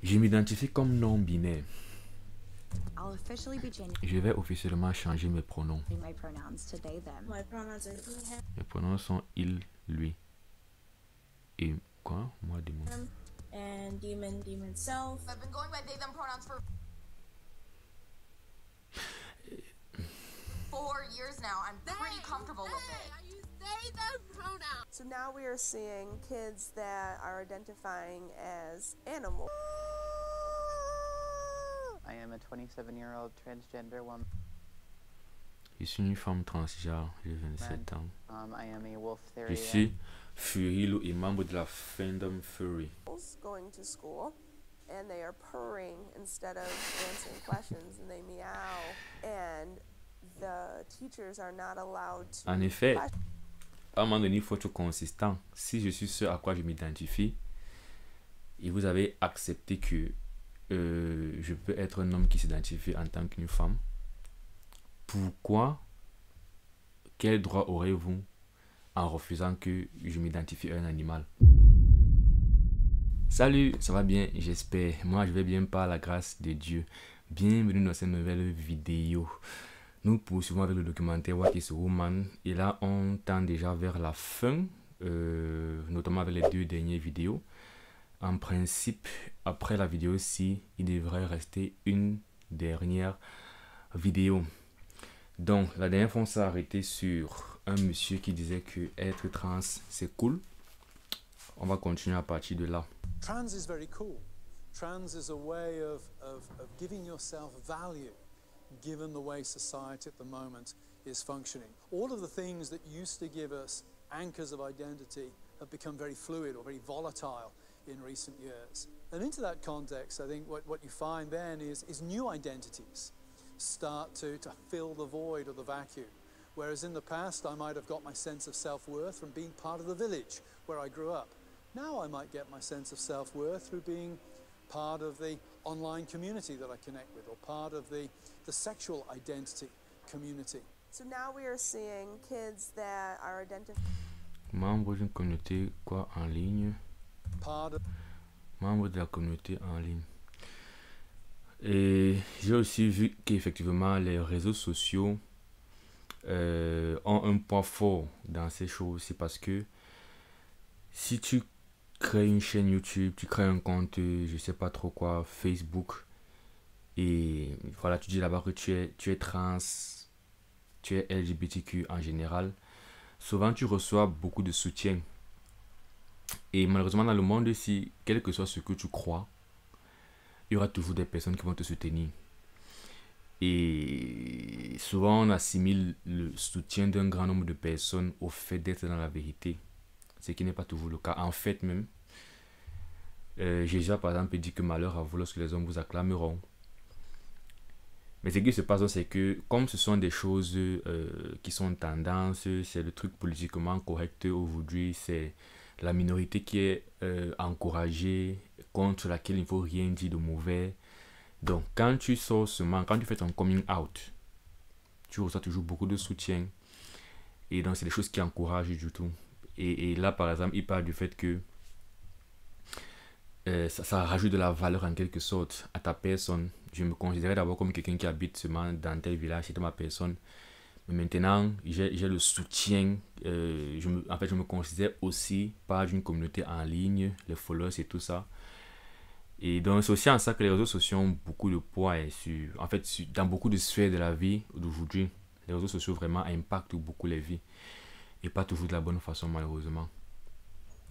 Je m'identifie comme non-binaire. I'll officially be changing Je vais officiellement changer mes pronoms. my pronouns to they, them. My pronouns are he, him, Mes pronoms sont il, lui. Et quoi? Moi, démon. and demon, demon self. I've been going by they them pronouns for 4 years now. I'm pretty comfortable with it. I use they them pronouns. So now we are seeing kids that are identifying as animals. I am a 27-year-old transgender woman. Je suis une femme transgenre, j'ai 27 ans. I am a wolf Je theory. suis Furilo et membre de la Fandom Fury. Going to school and they are purring instead of answering questions and they meow and the teachers are not allowed to En effet, à un moment donné, il faut être consistant. Si je suis ce à quoi je m'identifie, et vous avez accepté que je peux être un homme qui s'identifie en tant qu'une femme, pourquoi, quel droit aurez-vous en refusant que je m'identifie à un animal? Salut, ça va bien, j'espère. Moi, je vais bien par la grâce de Dieu. Bienvenue dans cette nouvelle vidéo. Nous poursuivons avec le documentaire What is Woman. Et là, on tend déjà vers la fin, notamment avec les 2 dernières vidéos. En principe, après la vidéo-ci, il devrait rester une dernière vidéo. Donc, la dernière fois, on s'est arrêté sur un monsieur qui disait que être trans, c'est cool. On va continuer à partir de là. Trans is very cool. Trans is a way of giving yourself value, given the way society at the moment is functioning. All of the things that used to give us anchors of identity have become very fluid or very volatile in recent years. And into that context, I think what you find then is new identities start to fill the void or the vacuum. Whereas in the past, I might have got my sense of self-worth from being part of the village where I grew up. Now I might get my sense of self-worth through being part of the online community that I connect with, or part of the sexual identity community. So now we are seeing kids that are identifying Membre d'une communauté quoi en ligne? Part of Membre de la communauté en ligne. Et j'ai aussi vu qu'effectivement les réseaux sociaux ont un poids fort dans ces choses. C'est parce que si tu crées une chaîne YouTube, tu crées un compte, je sais pas trop quoi, Facebook, et voilà, tu dis là-bas que tu es trans, tu es LGBTQ en général, souvent tu reçois beaucoup de soutien. Et malheureusement dans le monde ici, quel que soit ce que tu crois, il y aura toujours des personnes qui vont te soutenir. Et souvent on assimile le soutien d'un grand nombre de personnes au fait d'être dans la vérité, ce qui n'est pas toujours le cas. En fait même, Jésus par exemple dit que malheur à vous lorsque les hommes vous acclameront. Mais ce qui se passe, c'est que comme ce sont des choses qui sont tendances, c'est le truc politiquement correct aujourd'hui, c'est la minorité qui est encouragée, contre laquelle il ne faut rien dire de mauvais. Donc quand tu sors seulement, quand tu fais ton coming out, tu reçois toujours beaucoup de soutien. Et donc c'est des choses qui encouragent du tout. Et là par exemple, il parle du fait que ça rajoute de la valeur en quelque sorte à ta personne. Je me considérais d'abord comme quelqu'un qui habite seulement dans tel village, c'était ma personne. Mais maintenant, j'ai le soutien. En fait, je me considère aussi part d'une communauté en ligne, les followers et tout ça. Et donc, c'est aussi en ça que les réseaux sociaux ont beaucoup de poids. Et dans beaucoup de sphères de la vie d'aujourd'hui, les réseaux sociaux vraiment impactent beaucoup les vies. Et pas toujours de la bonne façon, malheureusement.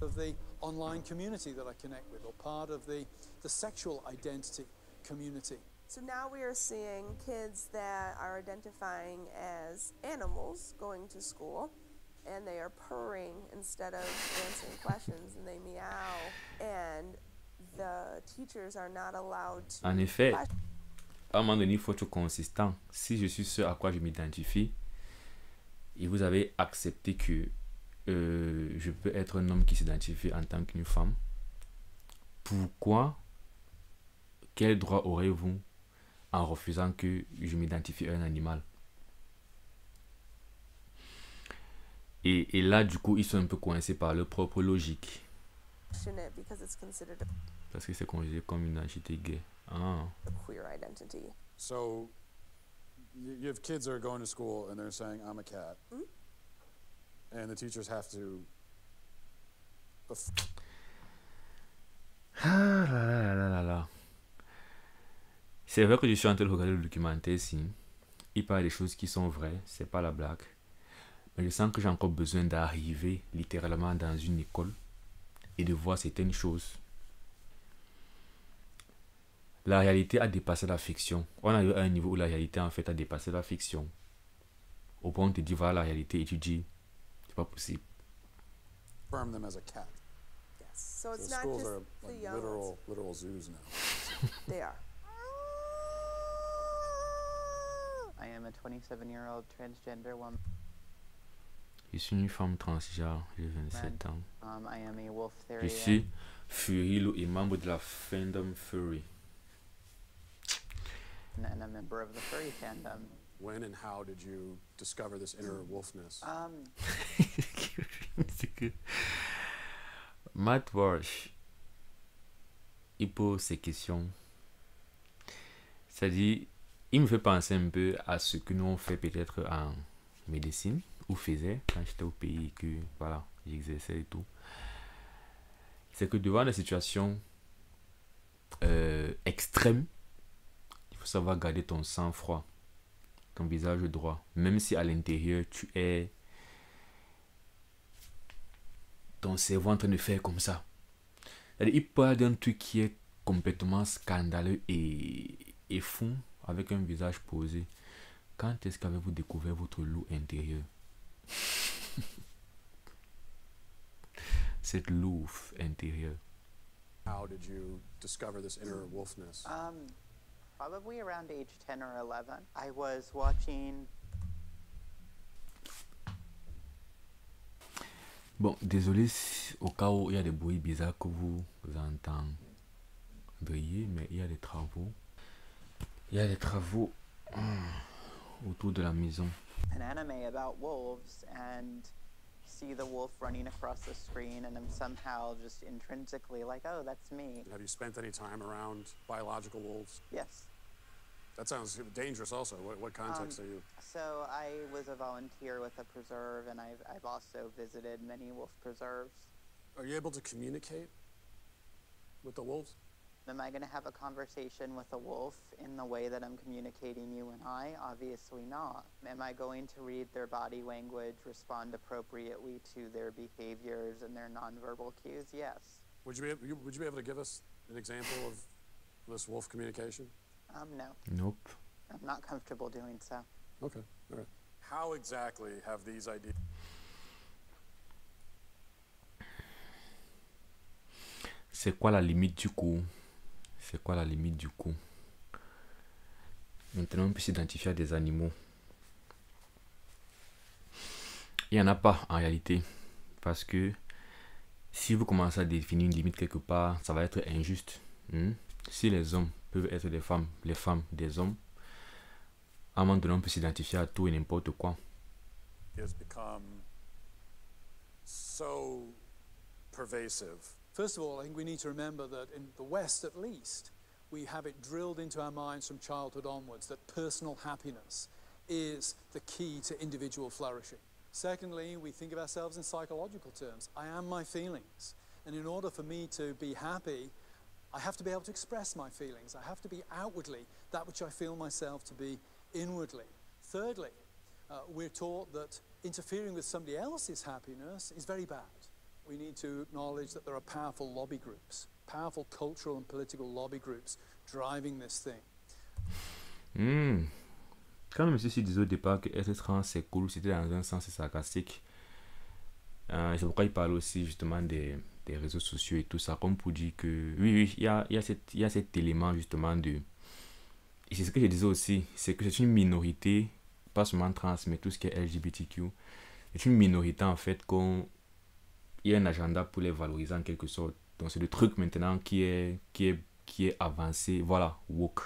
of the online community that I connect with, or part of the sexual identity community. So now we are seeing kids that are identifying as animals going to school and they are purring instead of answering questions and they meow and the teachers are not allowed to En effet, à un moment donné, il faut être consistant. Si je suis ce à quoi je m'identifie et vous avez accepté que je peux être un homme qui s'identifie en tant qu'une femme, pourquoi, quel droit aurez-vous en refusant que je m'identifie à un animal? Et là, du coup, ils sont un peu coincés par leur propre logique. question it because it's considered Parce que c'est considéré comme une agité gay. Ah. a queer identity. So you have kids that are going to school and they're saying, I'm a cat. And the teachers have to. Ah là là là là là là. C'est vrai que je suis en train de regarder le documentaire ici. Il parle des choses qui sont vraies, c'est pas la blague. Mais je sens que j'ai encore besoin d'arriver littéralement dans une école et de voir certaines choses. La réalité a dépassé la fiction. On a eu un niveau où la réalité en fait a dépassé la fiction. Au point où on te dit voilà la réalité et tu dis c'est pas possible. Affirm them as a cat. Yes. So So it's the not schools just are the like young literal zoos now. ones. They are. I am a 27-year-old transgender woman. Je suis une femme transgenre, j'ai 27 ans. I am a wolf Je theory. suis Furilo et membre de la fandom Furry. And a member of the furry fandom. When and how did you discover this inner wolfness? C'est que Matt Walsh, il pose ces questions. C'est-à-dire, il me fait penser un peu à ce que nous on fait peut-être en médecine, ou faisait quand j'étais au pays et que voilà, j'exerçais et tout. C'est que devant des situations extrêmes, il faut savoir garder ton sang-froid, ton visage droit, même si à l'intérieur tu es ton cerveau en train de faire comme ça. C'est-à-dire, il parle d'un truc qui est complètement scandaleux et fou, avec un visage posé. Quand est-ce qu'avez-vous découvert votre loup intérieur? Cette louve intérieure. How did you discover this inner wolfness? Probably around age 10 or 11. I was watching. Bon, désolé au cas où il y a des bruits bizarres que vous entendriez, mais il y a des travaux. Il y a des travaux autour de la maison. An anime about wolves and see the wolf running across the screen, and I'm somehow just intrinsically like, oh, that's me. Have you spent any time around biological wolves? Yes. That sounds dangerous also. What context are you? So I was a volunteer with a preserve, and I've also visited many wolf preserves. Are you able to communicate with the wolves? Am I going to have a conversation with a wolf in the way that I'm communicating you and I? Obviously not. Am I going to read their body language, respond appropriately to their behaviors and their nonverbal cues? Yes. Would you be able to give us an example of this wolf communication? No. Nope. I'm not comfortable doing so. Okay, all right. How exactly have these ideas? C'est quoi la limite du coup? C'est quoi la limite du coup? Maintenant, on peut s'identifier à des animaux. Il n'y en a pas en réalité. Parce que si vous commencez à définir une limite quelque part, ça va être injuste. Si les hommes peuvent être des femmes, les femmes des hommes, à un moment donné, on peut s'identifier à tout et n'importe quoi. Has become so pervasive. First of all, I think we need to remember that in the West, at least, we have it drilled into our minds from childhood onwards that personal happiness is the key to individual flourishing. Secondly, we think of ourselves in psychological terms. I am my feelings. And in order for me to be happy, I have to be able to express my feelings. I have to be outwardly that which I feel myself to be inwardly. Thirdly, we're taught that interfering with somebody else's happiness is very bad. We need to acknowledge that there are powerful lobby groups, powerful cultural and political lobby groups driving this thing. Quand le monsieur disait au départ que être trans c'est cool, c'était dans un sens sarcastique. C'est pourquoi il parle aussi justement des réseaux sociaux et tout ça, comme pour dire que oui, il y a cet élément justement de... Et c'est ce que je disais aussi, c'est que c'est une minorité, pas seulement trans, mais tout ce qui est LGBTQ. C'est une minorité en fait il y a un agenda pour les valoriser en quelque sorte. Donc c'est le truc maintenant qui est avancé, voilà, woke.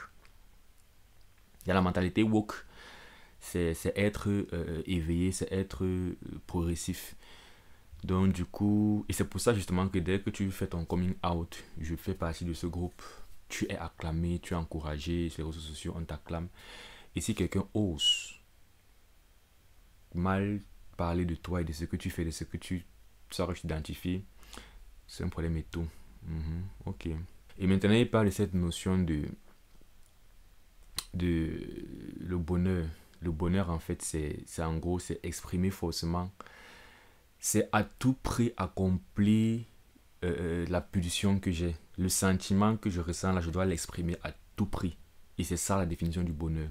Il y a la mentalité woke, c'est être éveillé, c'est être progressif. Donc du coup, et c'est pour ça justement que dès que tu fais ton coming out, je fais partie de ce groupe, tu es acclamé, tu es encouragé, sur les réseaux sociaux, on t'acclame. Et si quelqu'un ose mal parler de toi et de ce que tu fais, de ce que tu sauras t'identifier, c'est un problème et tout. Ok. Et maintenant, il parle de cette notion de le bonheur. Le bonheur, en fait, c'est en gros, c'est exprimer forcément. C'est à tout prix accomplir la pulsion que j'ai. Le sentiment que je ressens là, je dois l'exprimer à tout prix. Et c'est ça la définition du bonheur.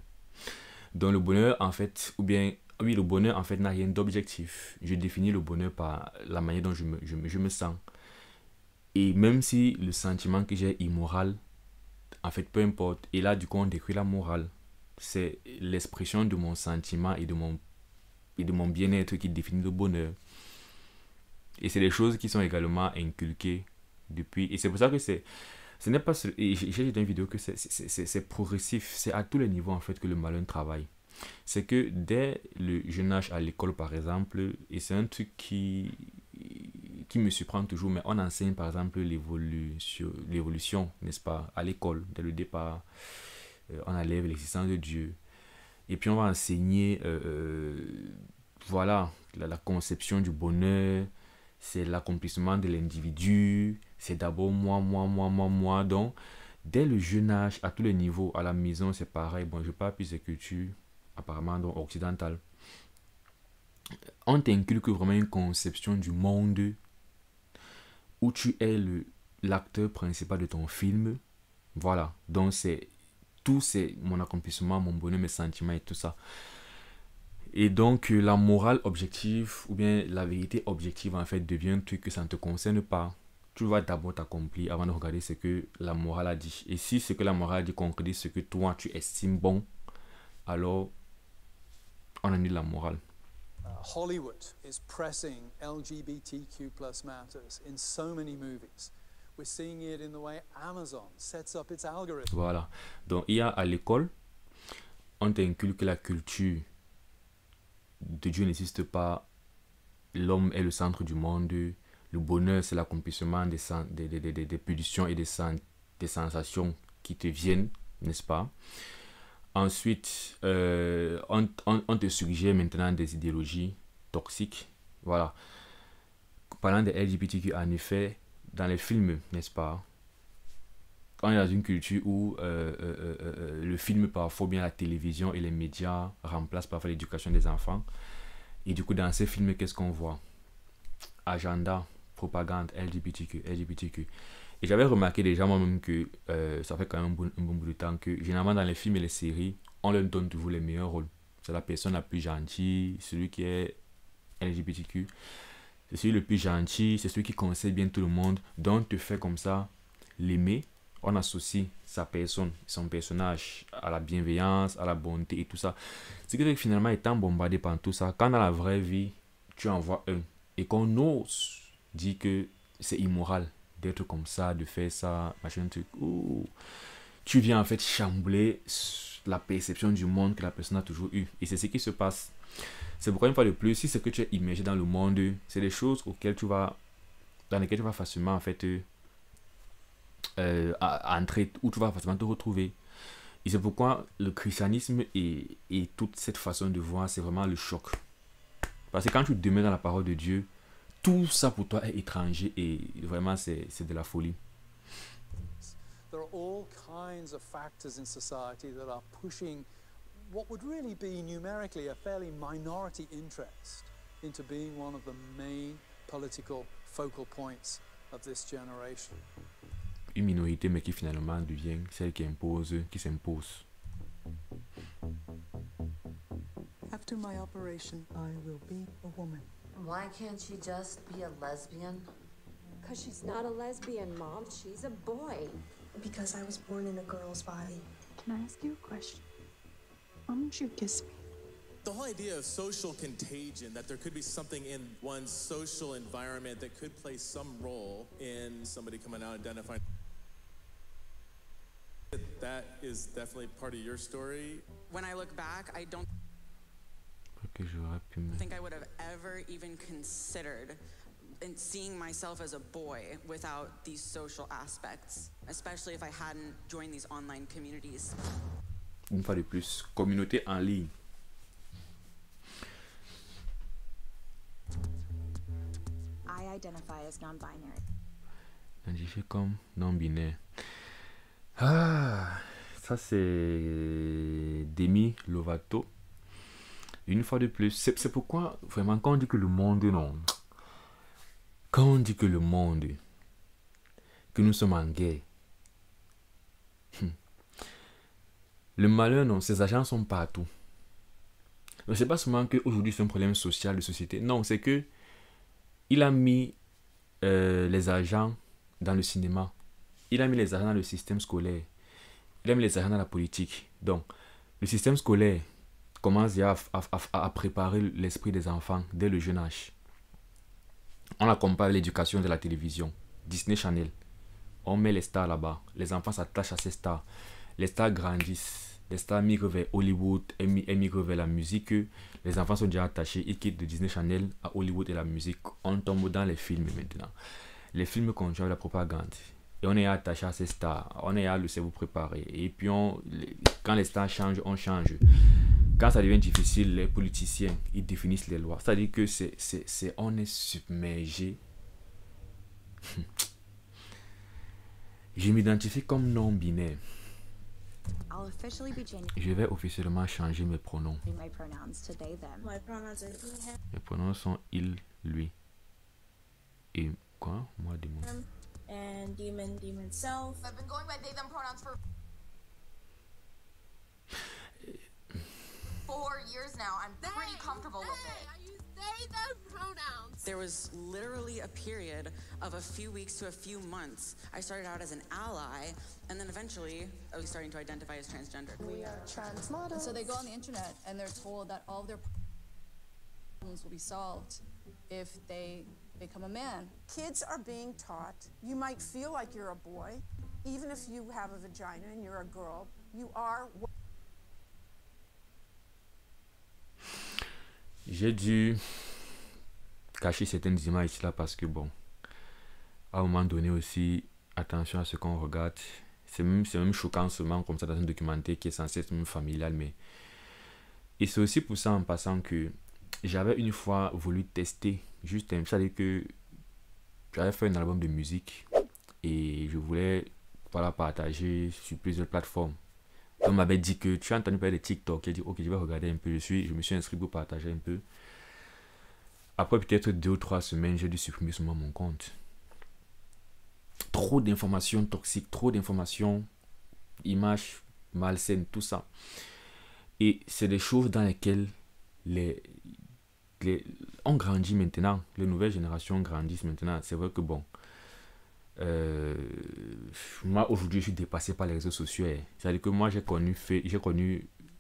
Donc le bonheur, en fait, ou bien, oui, le bonheur, en fait, n'a rien d'objectif. Je définis le bonheur par la manière dont je me sens. Et même si le sentiment que j'ai est immoral, en fait, peu importe. Et là, du coup, on décrit la morale. C'est l'expression de mon sentiment et de mon bien-être qui définit le bonheur. Et c'est des choses qui sont également inculquées depuis. Et c'est pour ça que ce n'est pas... Et j'ai dit dans une vidéo que c'est progressif. C'est à tous les niveaux, en fait, que le malin travaille. C'est que dès le jeune âge à l'école, par exemple, et c'est un truc qui me surprend toujours, mais on enseigne, par exemple, l'évolution, n'est-ce pas, à l'école, dès le départ. On enlève l'existence de Dieu. Et puis, on va enseigner, voilà, la conception du bonheur. C'est l'accomplissement de l'individu. C'est d'abord moi. Donc, dès le jeune âge, à tous les niveaux, à la maison, c'est pareil. Bon, je parle plus de culture, apparemment, donc occidentale. On t'inculque vraiment une conception du monde où tu es l'acteur principal de ton film. Voilà. Donc, tout c'est mon accomplissement, mon bonheur, mes sentiments et tout ça. Et donc, la morale objective ou bien la vérité objective, en fait, devient un truc que ça ne te concerne pas. Tu vas d'abord t'accomplir avant de regarder ce que la morale a dit. Et si ce que la morale a dit concrétise ce que toi, tu estimes bon, alors, on en est de la morale. Hollywood is pressing LGBTQ+ matters in so many movies. We're seeing it in the way Amazon sets up its algorithm. Voilà. Donc, il y a à l'école, on t'inculque que la culture de Dieu n'existe pas. L'homme est le centre du monde. Le bonheur, c'est l'accomplissement des pulsions et des sensations qui te viennent, n'est-ce pas? Ensuite, on te suggère maintenant des idéologies toxiques. Voilà. Parlant des LGBTQ, en effet, dans les films, n'est-ce pas? On est dans une culture où le film, parfois bien la télévision et les médias remplacent parfois l'éducation des enfants. Et du coup, dans ces films, qu'est-ce qu'on voit? Agenda, propagande, LGBTQ. Et j'avais remarqué déjà moi-même que ça fait quand même un bon bout de temps que généralement dans les films et les séries, on leur donne toujours les meilleurs rôles. C'est la personne la plus gentille, celui qui est LGBTQ. C'est celui le plus gentil, c'est celui qui conseille bien tout le monde. Donc, te fait comme ça l'aimer. On associe sa personne, son personnage à la bienveillance, à la bonté et tout ça. Ce qui fait que finalement, étant bombardé par tout ça, quand dans la vraie vie, tu en vois un et qu'on ose dire que c'est immoral d'être comme ça, de faire ça, machin truc, tu viens en fait chambouler la perception du monde que la personne a toujours eu. Et c'est ce qui se passe. C'est pourquoi une fois de plus, si ce que tu es immergé dans le monde, c'est des choses dans lesquelles tu vas facilement en fait entrer, où tu vas facilement te retrouver. Et c'est pourquoi le christianisme et toute cette façon de voir, c'est vraiment le choc. Parce que quand tu demeures dans la parole de Dieu, tout ça pour toi est étranger et vraiment c'est de la folie. There are all kinds of factors in society that are pushing what would really be numerically a fairly minority interest into being one of the main political focal points of this generation. Une minorité mais qui finalement devient celle qui s'impose. After my operation, I will be a woman. Why can't she just be a lesbian? Because she's not a lesbian, Mom. She's a boy. Because I was born in a girl's body. Can I ask you a question? Why don't you kiss me? The whole idea of social contagion, that there could be something in one's social environment that could play some role in somebody coming out identifying. That is definitely part of your story. When I look back, I don't think I would have ever even considered and seeing myself as a boy without these social aspects, especially if I hadn't joined these online communities. Une fois de plus, communauté en ligne. I identify as non-binary. Identifié comme non-binaire. Ah, ça c'est Demi Lovato. Une fois de plus, c'est pourquoi vraiment quand on dit que le monde, non. Quand on dit que le monde, que nous sommes en guerre, le malheur, non, ces agents sont partout. Ce n'est pas seulement qu'aujourd'hui c'est un problème social de société. Non, c'est que il a mis les agents dans le cinéma. Il a mis les agents dans le système scolaire. Il a mis les agents dans la politique. Donc, le système scolaire commence déjà à préparer l'esprit des enfants dès le jeune âge. On la compare à l'éducation de la télévision. Disney Channel. On met les stars là-bas. Les enfants s'attachent à ces stars. Les stars grandissent. Les stars migrent vers Hollywood et migrent vers la musique. Les enfants sont déjà attachés. Ils quittent de Disney Channel à Hollywood et la musique. On tombe dans les films maintenant. Les films continuent la propagande. Et on est attaché à ces stars. On est à le cerveau préparé. Et puis, quand les stars changent, on change. Quand ça devient difficile, les politiciens, ils définissent les lois. C'est-à-dire que on est submergé. Je m'identifie comme non-binaire. Je vais officiellement changer mes pronoms. My pronouns to they, them. My pronouns are he, him, Mes pronoms sont il, lui. Et quoi? Moi, démon. and demon, demon self. I've been going by they them pronouns for 4 years now. I'm pretty comfortable with it. I use they, them pronouns. There was literally a period of a few weeks to a few months. I started out as an ally, and then eventually I was starting to identify as transgender. We are trans models. So they go on the internet and they're told that all of their problems will be solved if they become a man. Kids are being taught, you might feel like you're a boy, even if you have a vagina and you're a girl, you are. J'ai dû cacher certaines images là parce que bon, à un moment donné aussi, attention à ce qu'on regarde. C'est même choquant seulement comme ça dans un documentaire qui est censé être même familial, mais et c'est aussi pour ça en passant que j'avais une fois voulu tester juste c'est-à-dire que j'avais fait un album de musique et je voulais voilà, partager sur plusieurs plateformes. On m'avait dit que tu as entendu parler de TikTok. J'ai dit ok, je vais regarder un peu. Je me suis inscrit pour partager un peu. Après peut-être 2 ou 3 semaines, j'ai dû supprimer seulement mon compte. Trop d'informations toxiques, trop d'informations, images malsaines, tout ça. Et c'est des choses dans lesquelles on grandit maintenant. Les nouvelles générations grandissent maintenant. C'est vrai que bon. Moi aujourd'hui je suis dépassé par les réseaux sociaux. C'est-à-dire que moi j'ai connu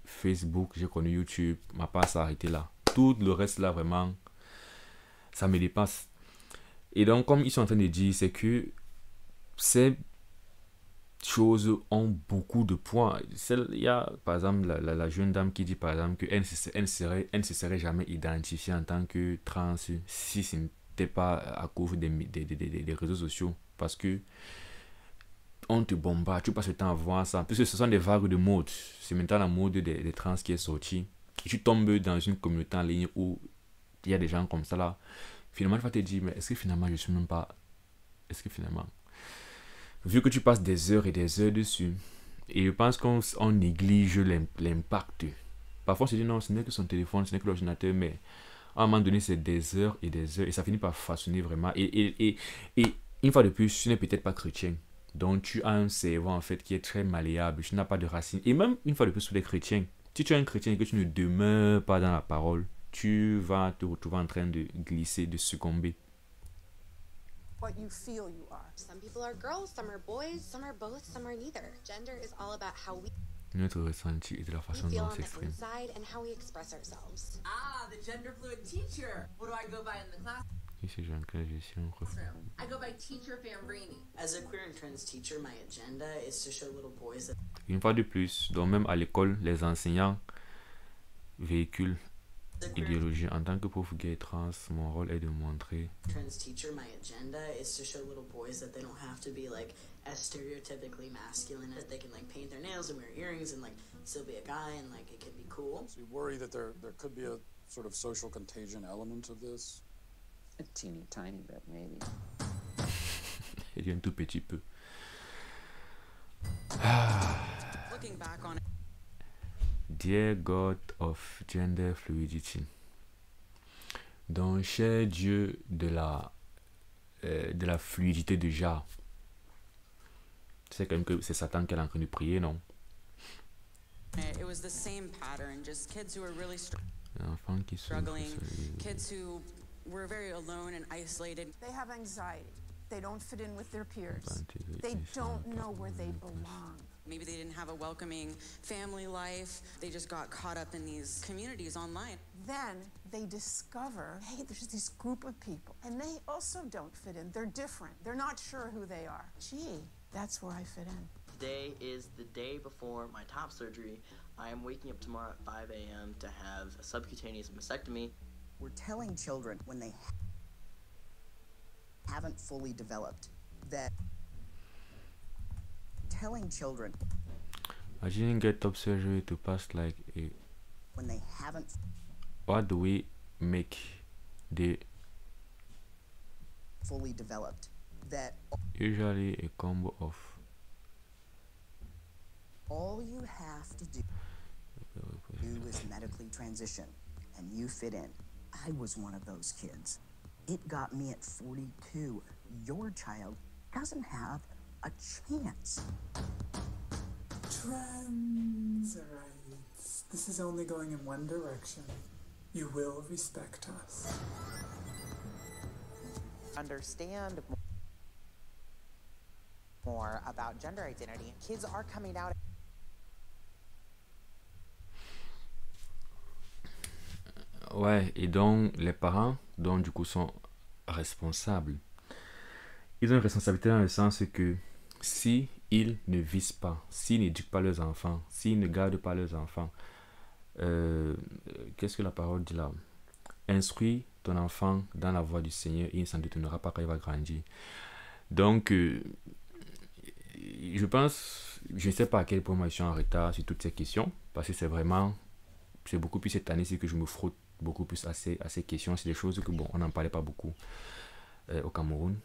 Facebook, j'ai connu YouTube, ma part s'est arrêtée là. Tout le reste là vraiment ça me dépasse. Et donc comme ils sont en train de dire, c'est que ces choses ont beaucoup de poids. Il y a par exemple la jeune dame qui dit par exemple qu'elle ne se serait jamais identifiée en tant que trans si ce n'était pas à cause des réseaux sociaux. Parce que on te bombarde, tu passes le temps à voir ça. Puisque ce sont des vagues de mode. C'est maintenant la mode des trans qui est sortie. Et tu tombes dans une communauté en ligne où il y a des gens comme ça là. Finalement, tu vas te dire, mais est-ce que finalement je suis même pas. Est-ce que finalement. Vu que tu passes des heures et des heures dessus, et je pense qu'on néglige l'impact. Parfois on se dit non, ce n'est que son téléphone, ce n'est que l'ordinateur, mais à un moment donné, c'est des heures et des heures. Et ça finit par façonner vraiment. Et une fois de plus, tu n'es peut-être pas chrétien. Donc, tu as un cerveau, en fait, qui est très malléable. Tu n'as pas de racines. Et même, une fois de plus, pour les chrétiens, si tu es un chrétien et que tu ne demeures pas dans la parole, tu vas te retrouver en train de glisser, de succomber. What you feel you are. Some people are girls, some are boys, some are both, some are neither. Gender is all about how we Notre ressenti et de la façon dont on s'exprime. inside and how we express ourselves. Ah, the gender fluid teacher. What do I go by in the class? Ici, j'ai un gestion. I go by teacher Fambrini. As a queer and trans teacher, my agenda is to show little boys that Une fois de plus, donc même à l'école, les enseignants véhiculent idéologie. En tant que prof gay trans, mon rôle est de montrer Trans teacher, my agenda is to show little boys that they don't have to be like as stereotypically masculine, that they can like paint their nails and wear earrings and like still be a guy and like it can be cool. So you worry that there could be a sort of social contagion element of this? A teeny tiny bit, maybe. il y a un tout petit peu. Looking back on it. Dear God of Gender Fluidity, donc cher Dieu de la fluidité de genre. C'est quand même que c'est Satan qui est en train de prier, non? It was the same pattern, just kids who were really Enfants qui struggling, kids who were very alone and isolated. They have anxiety. They don't fit in with their peers. They don't know where they belong. Maybe they didn't have a welcoming family life. They just got caught up in these communities online. Then they discover, hey, there's this group of people, and they also don't fit in. They're different. They're not sure who they are. Gee, that's where I fit in. Today is the day before my top surgery. I am waking up tomorrow at 5 a.m. to have a subcutaneous mastectomy. We're telling children when they haven't fully developed that telling children I didn't get top surgery to pass like a when they haven't. What do we make the fully developed that usually a combo of all you have to do is medically transition and you fit in. I was one of those kids. It got me at 42. Your child doesn't have a chance. Trans rights. This is only going in one direction. You will respect us. Understand more about gender identity. Kids are coming out. Ouais, et donc les parents, donc du coup, sont responsables. Ils ont une responsabilité dans le sens que si ils ne visent pas, s'ils n'éduquent pas leurs enfants, s'ils ne gardent pas leurs enfants, qu'est-ce que la parole dit là? Instruis ton enfant dans la voie du Seigneur, il ne s'en détournera pas quand il va grandir. Donc, je pense, je ne sais pas à quel point moi je suis en retard sur toutes ces questions, parce que c'est beaucoup plus cette année-ci que je me frotte beaucoup plus à ces questions. C'est des choses que, bon, on n'en parlait pas beaucoup au Cameroun.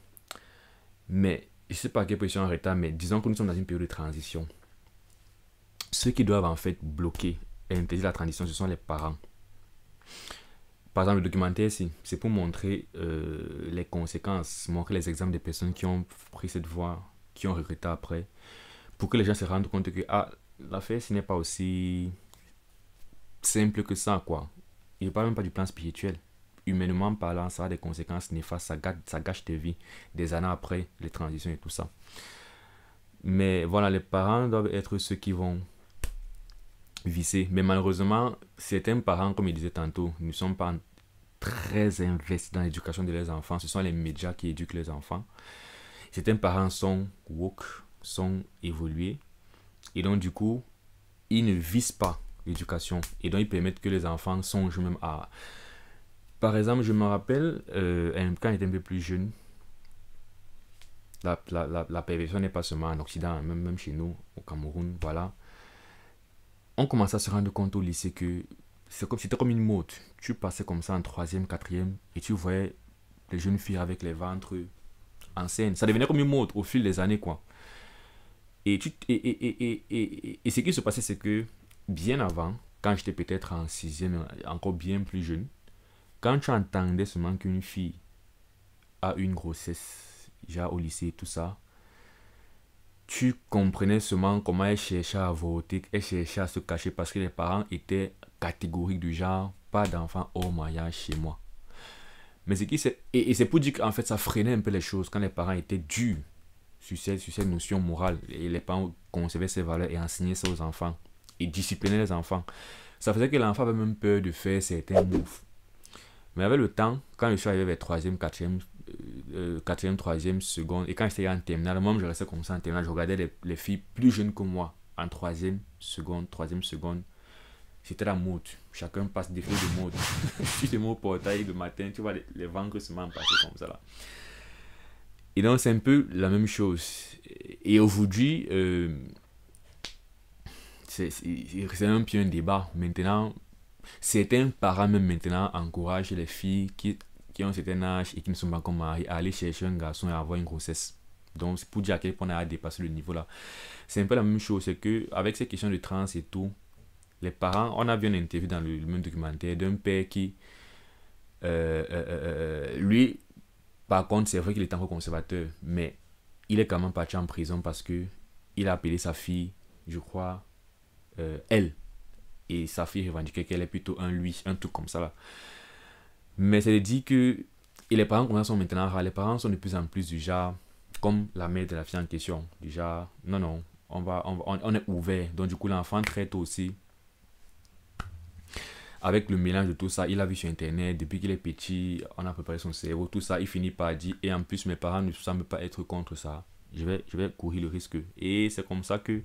Mais, je ne sais pas à quel point je suis en retard, mais disons que nous sommes dans une période de transition. Ceux qui doivent en fait bloquer et interdire la transition, ce sont les parents. Par exemple, le documentaire, c'est pour montrer les conséquences, montrer les exemples des personnes qui ont pris cette voie, qui ont regretté après, pour que les gens se rendent compte que l'affaire, ce n'est pas aussi simple que ça, quoi. Il ne parle même pas du plan spirituel. Humainement parlant, ça a des conséquences néfastes, ça gâche tes vies des années après les transitions et tout ça. Mais voilà, les parents doivent être ceux qui vont visser. Mais malheureusement, certains parents, comme il disait tantôt, ne sont pas très investis dans l'éducation de leurs enfants. Ce sont les médias qui éduquent les enfants. Certains parents sont woke, sont évolués. Et donc, du coup, ils ne visent pas l'éducation. Et donc, ils permettent que les enfants songent même à... Par exemple, je me rappelle, quand j'étais un peu plus jeune, la perversion n'est pas seulement en Occident, même chez nous, au Cameroun, voilà. On commençait à se rendre compte au lycée que c'était comme une mode. Tu passais comme ça en 3e, 4e, et tu voyais les jeunes filles avec les ventres en scène. Ça devenait comme une mode au fil des années, quoi. Et ce qui se passait, c'est que bien avant, quand j'étais peut-être en 6e, encore bien plus jeune, quand tu entendais seulement qu'une fille a une grossesse, déjà au lycée et tout ça, tu comprenais seulement comment elle cherchait à voter, elle cherchait à se cacher parce que les parents étaient catégoriques du genre, pas d'enfants hors mariage chez moi. Mais c'est pour dire qu'en fait ça freinait un peu les choses quand les parents étaient durs sur ces notions morales et les parents concevaient ces valeurs et enseignaient ça aux enfants et disciplinaient les enfants. Ça faisait que l'enfant avait même peur de faire certains moves. Mais avec le temps, quand je suis arrivé vers 3e, 4e, 3e, seconde, et quand j'étais en terminale, moi je restais comme ça en terminale, je regardais les filles plus jeunes que moi, en 3e seconde, c'était la mode. Chacun passe des feux de mode. Tu te mets au portail le matin, tu vois les ventes seulement passer comme ça là. Et donc c'est un peu la même chose. Et aujourd'hui, c'est un peu un débat. Maintenant, certains parents même maintenant encouragent les filles qui ont un certain âge et qui ne sont pas encore mariées à aller chercher un garçon et à avoir une grossesse. Donc c'est pour dire à quel point on a dépassé le niveau là. C'est un peu la même chose, c'est que avec ces questions de trans et tout, les parents, on a vu une interview dans le même documentaire d'un père qui, lui, par contre, c'est vrai qu'il est encore conservateur, mais il est quand même parti en prison parce que il a appelé sa fille, je crois, elle. Et sa fille revendiquait qu'elle est plutôt un lui, un truc comme ça là. Mais c'est dit que, et les parents comme ça sont maintenant rares, les parents sont de plus en plus du genre, comme la mère de la fille en question, du genre, non, on est ouvert. Donc du coup, l'enfant traite aussi, avec le mélange de tout ça, il a vu sur internet, depuis qu'il est petit, on a préparé son cerveau, tout ça, il finit par dire, et en plus mes parents ne semblent pas être contre ça, je vais courir le risque. Et c'est comme ça que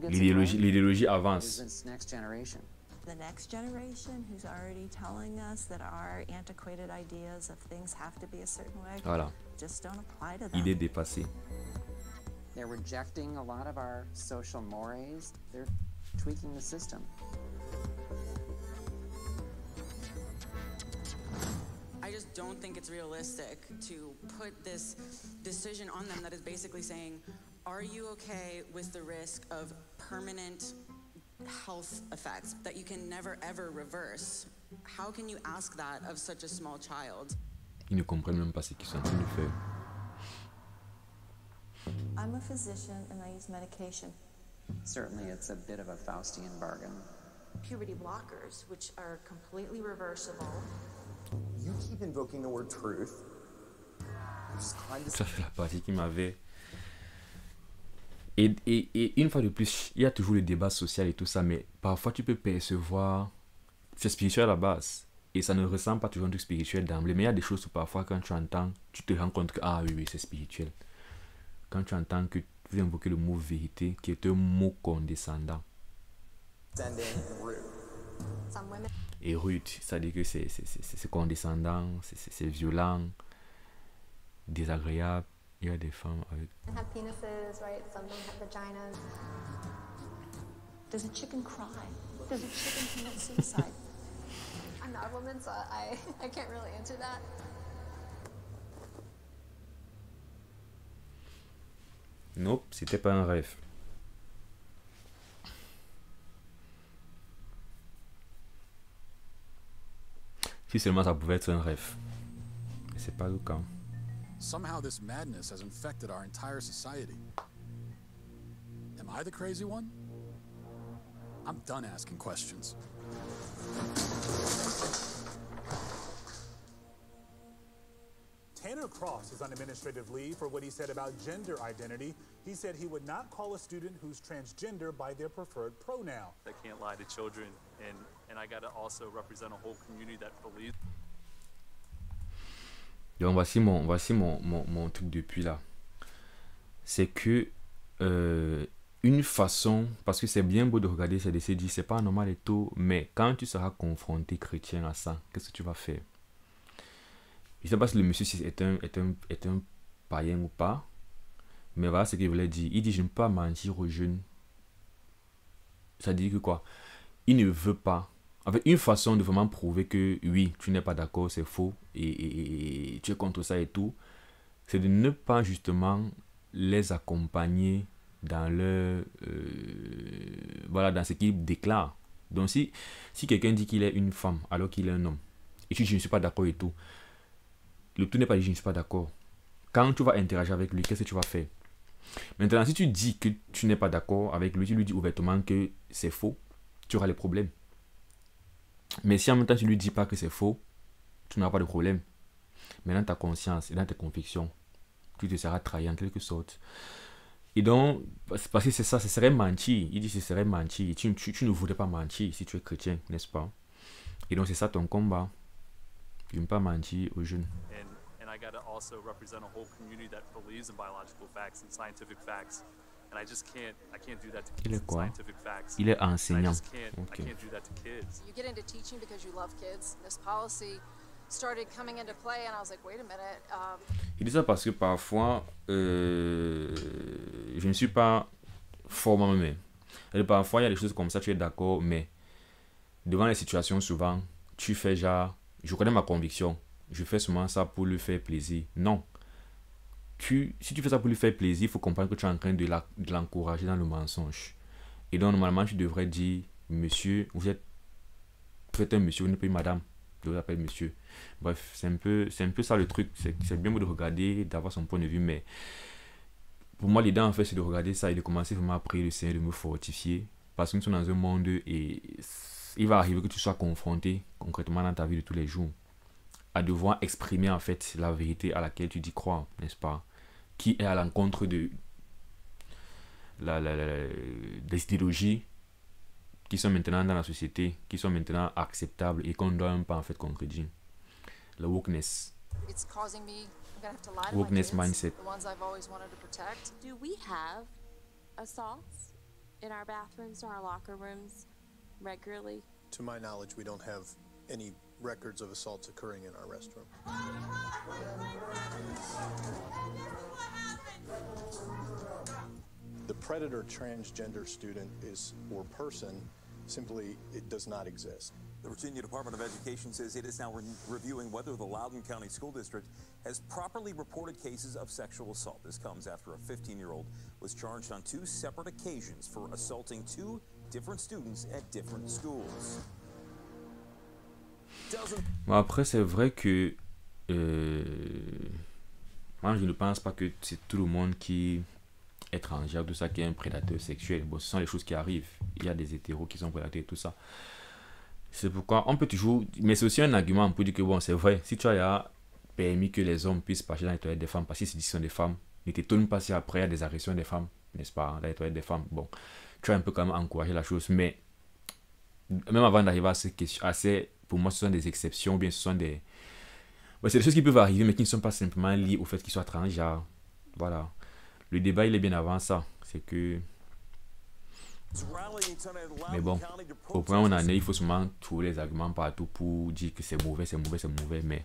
l'idéologie avance. The next generation who's already telling us that our antiquated ideas of things have to be a certain way Voilà. just don't apply to them. Idée dépassée. They're rejecting a lot of our social mores. They're tweaking the system. I just don't think it's realistic to put this decision on them that is basically saying, are you okay with the risk of permanent health effects that you can never ever reverse? How can you ask that of such a small child? Ils ne comprennent même pas ce qu'ils sont en train de faire. I'm a physician and I use medication. Certainly, it's a bit of a Faustian bargain. Puberty blockers, which are completely reversible. You keep invoking the word truth. Ça c'est la partie qui m'avait... Et une fois de plus, il y a toujours le débat social et tout ça, mais parfois tu peux percevoir, c'est spirituel à la base, et ça ne ressemble pas toujours à un truc spirituel d'emblée, mais il y a des choses où parfois quand tu entends, tu te rends compte que, ah oui, c'est spirituel. Quand tu entends que vous invoquez le mot vérité, qui est un mot condescendant. Et rude, c'est-à-dire que c'est condescendant, c'est violent, désagréable. Il y a des femmes avec... have penises, right? Some of them have vaginas. Does a chicken cry? Does a chicken commit suicide? I'm not a woman, so I can't really answer that. Nope, c'était pas un rêve. Si seulement ça pouvait être un rêve. Mais c'est pas le cas. Somehow this madness has infected our entire society. Am I the crazy one? I'm done asking questions. Tanner Cross is on administrative leave for what he said about gender identity. He said he would not call a student who's transgender by their preferred pronoun. I can't lie to children, and I gotta also represent a whole community that believes. Donc voici mon truc depuis là. C'est que une façon, parce que c'est bien beau de regarder ça, de se dire c'est pas normal et tout, mais quand tu seras confronté chrétien à ça, qu'est-ce que tu vas faire? Je ne sais pas si le monsieur est un païen ou pas, mais voilà ce qu'il voulait dire. Il dit je ne peux pas mentir aux jeunes. Ça dit que quoi? Il ne veut pas. En fait, une façon de vraiment prouver que oui, tu n'es pas d'accord, c'est faux, et tu es contre ça et tout, c'est de ne pas justement les accompagner dans leur... voilà, dans ce qu'ils déclarent. Donc si quelqu'un dit qu'il est une femme alors qu'il est un homme, et tu dis je ne suis pas d'accord et tout, le tout n'est pas dit je ne suis pas d'accord. Quand tu vas interagir avec lui, qu'est-ce que tu vas faire? Maintenant, si tu dis que tu n'es pas d'accord avec lui, tu lui dis ouvertement que c'est faux, tu auras les problèmes. Mais si en même temps tu ne lui dis pas que c'est faux, tu n'auras pas de problème. Mais dans ta conscience et dans tes convictions, tu te seras trahi en quelque sorte. Et donc, parce que c'est ça, ce serait mentir. Il dit ce serait mentir. Tu ne voudrais pas mentir si tu es chrétien, n'est-ce pas? Et donc c'est ça ton combat. Tu ne veux pas mentir aux jeunes. And I gotta also represent a whole community that believes in biological facts and scientific facts. and I can't do that to Il kids est and quoi? scientific facts. Il est And I enseignant. just can't, Ok. I can't do that to kids. You get into teaching because you love kids. This policy started coming into play, and I was like, wait a minute. Il dit ça parce que parfois, je ne suis pas fort moi-même. Et parfois, il y a des choses comme ça, tu es d'accord, mais devant les situations, souvent, tu fais genre, je connais ma conviction, je fais seulement ça pour lui faire plaisir. Non. Si tu fais ça pour lui faire plaisir, il faut comprendre que tu es en train de l'encourager dans le mensonge. Et donc, normalement, tu devrais dire, monsieur, vous êtes un monsieur, vous n'êtes pas une madame. Je vous appelle monsieur. Bref, c'est un peu ça le truc. C'est bien beau de regarder, d'avoir son point de vue, mais pour moi, l'idée en fait, c'est de regarder ça et de commencer vraiment à prier le Seigneur de me fortifier. Parce que nous sommes dans un monde et il va arriver que tu sois confronté concrètement dans ta vie de tous les jours à devoir exprimer en fait la vérité à laquelle tu dis croire, n'est-ce pas? Qui est à l'encontre de des idéologies qui sont maintenant dans la société, qui sont maintenant acceptables et qu'on doit un peu en fait contredire. Le wokeness. It's causing me. I'm gonna have to lie to Wokeness my kids, mindset. the ones I've always wanted to protect. Do we have assaults in our bathrooms or our locker rooms regularly? To my knowledge, we don't have any records of assaults occurring in our restroom. The predator transgender student or person, simply, it does not exist. The Virginia Department of Education says it is now reviewing whether the Loudoun County School District has properly reported cases of sexual assault. This comes after a 15-year-old was charged on 2 separate occasions for assaulting 2 different students at different schools. Bon, après, c'est vrai que moi, je ne pense pas que c'est tout le monde qui est étranger, tout ça, qui est un prédateur sexuel. Bon, ce sont les choses qui arrivent. Il y a des hétéros qui sont prédateurs et tout ça. C'est pourquoi on peut toujours... Mais c'est aussi un argument pour dire que bon, c'est vrai, si tu as permis que les hommes puissent passer dans les toilettes des femmes, parce que c'est sont des femmes, ne t'étonne pas si après il y a des agressions des femmes, n'est-ce pas, dans les toilettes des femmes. Bon, tu as un peu quand même encouragé la chose, mais même avant d'arriver à ces questions, pour moi, ce sont des exceptions, ou bien ce sont des... Bon, c'est des choses qui peuvent arriver, mais qui ne sont pas simplement liées au fait qu'ils soient transgenres. Voilà. Le débat, il est bien avant ça. C'est que... Mais bon, au point où on en est, il faut seulement trouver les arguments partout pour dire que c'est mauvais, mais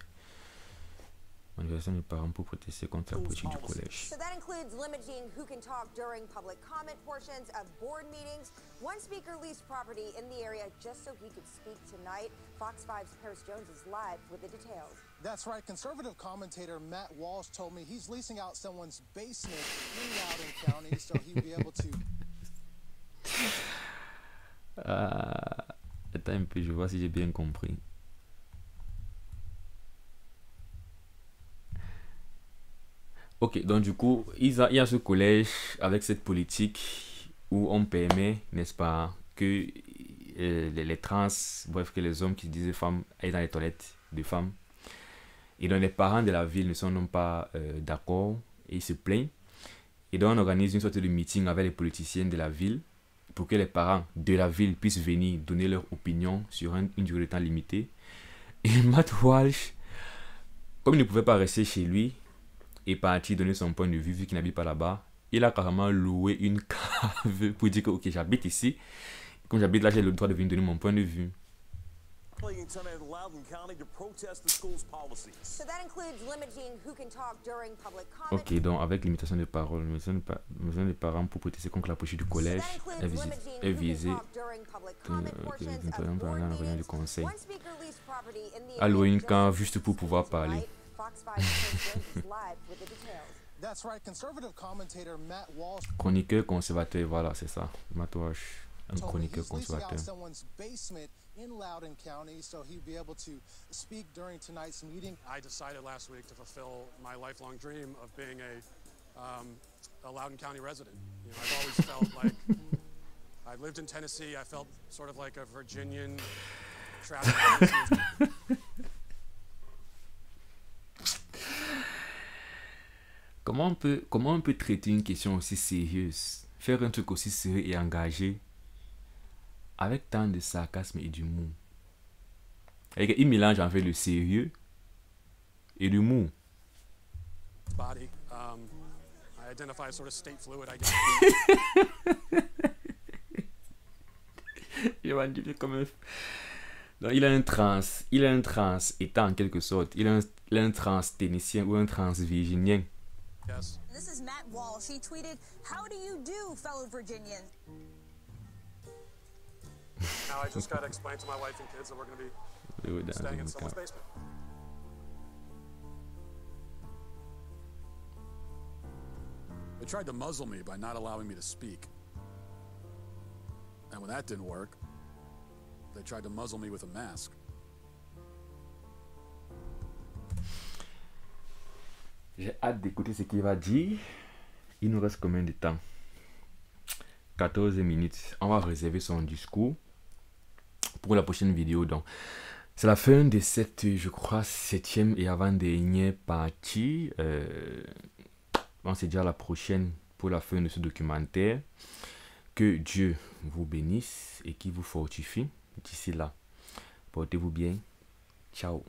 manifestation des parents pour protester contre la politique du collège. So that includes limiting who can talk during public comment portions of board meetings. One speaker leased property in the area just so he could speak tonight. Fox 5's Paris Jones is live with the details. That's right. Conservative commentator Matt Walsh told me he's leasing out someone's basement in Loudoun County so he'd be able to... Attends un peu, je vois si j'ai bien compris. Ok, donc du coup, il y a ce collège avec cette politique où on permet, n'est-ce pas, que les trans, bref, que les hommes qui se disaient femmes aillent dans les toilettes de femmes. Et donc les parents de la ville ne sont non pas d'accord et ils se plaignent. Et donc on organise une sorte de meeting avec les politiciens de la ville pour que les parents de la ville puissent venir donner leur opinion sur une durée de temps limitée. Et Matt Walsh, comme il ne pouvait pas rester chez lui et partir donner son point de vue vu qu'il n'habite pas là-bas, il a carrément loué une cave pour dire que ok, j'habite ici. Comme j'habite là, j'ai le droit de venir donner mon point de vue. So that includes limiting who can talk during public comment. Ok, donc avec limitation de parole, limitation des parents pour protester contre la politique du collège est visée du conseil. À louer une cave juste pour pouvoir parler. Chroniqueur conservateur, voilà, c'est ça. Matt Walsh, un chroniqueur conservateur. In Loudoun County, so he'd be able to speak during tonight's meeting. I decided last week to fulfill my lifelong dream of being a Loudoun County resident. You know, I've always felt like I lived in Tennessee. I felt sort of like a Virginian traveling. Comment on peut traiter une question aussi sérieuse, faire un truc aussi sérieux et engagé avec tant de sarcasme et d'humour? Il mélange en fait le sérieux et l'humour. Body. I had identify as sort of state fluid, I guess. Donc, il a un trans étant en quelque sorte, il a un trans ténicien ou un trans virginien. Yes. This is Matt Walsh. He tweeted, "How do you do, fellow Virginians?" Now I just got to explain to my wife and kids that we're going to be staying in someone's basement. They tried to muzzle me by not allowing me to speak. And when that didn't work, they tried to muzzle me with a mask. J'ai hâte d'écouter ce qu'il va dire. Il nous reste combien de temps? 14 minutes. On va réserver son discours pour la prochaine vidéo. Donc, c'est la fin de cette, je crois, 7e et avant-dernière partie. On se dit à la prochaine pour la fin de ce documentaire. Que Dieu vous bénisse et qu'il vous fortifie. D'ici là, portez-vous bien. Ciao.